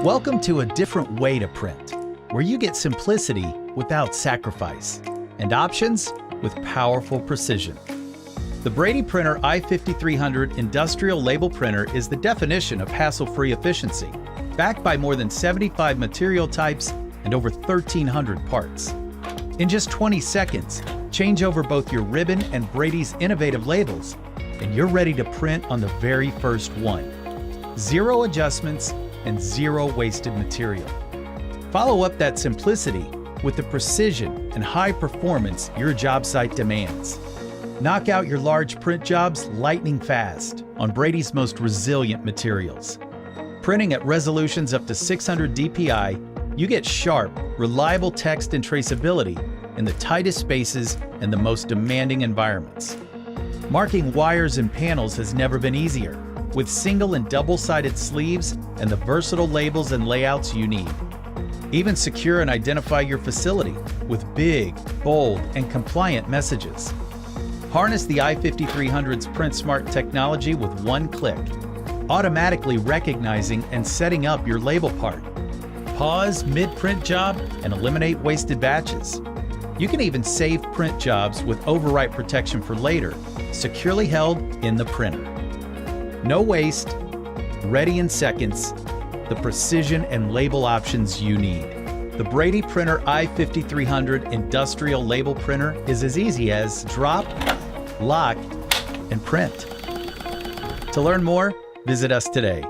Welcome to a different way to print, where you get simplicity without sacrifice, and options with powerful precision. The BradyPrinter i5300 industrial label printer is the definition of hassle-free efficiency, backed by more than 75 material types and over 1,300 parts. In just 20 seconds, change over both your ribbon and Brady's innovative labels, and you're ready to print on the very first one. Zero adjustments and zero wasted material. Follow up that simplicity with the precision and high performance your job site demands. Knock out your large print jobs lightning fast on Brady's most resilient materials. Printing at resolutions up to 600 dpi, you get sharp, reliable text and traceability in the tightest spaces and the most demanding environments. Marking wires and panels has never been easier, with single and double-sided sleeves and the versatile labels and layouts you need. Even secure and identify your facility with big, bold, and compliant messages. Harness the i5300's Print Smart technology with one click, automatically recognizing and setting up your label part. Pause mid-print job and eliminate wasted batches. You can even save print jobs with overwrite protection for later, securely held in the printer. No waste, ready in seconds, the precision and label options you need. The BradyPrinter i5300 industrial label printer is as easy as drop, lock, and print. To learn more, visit us today.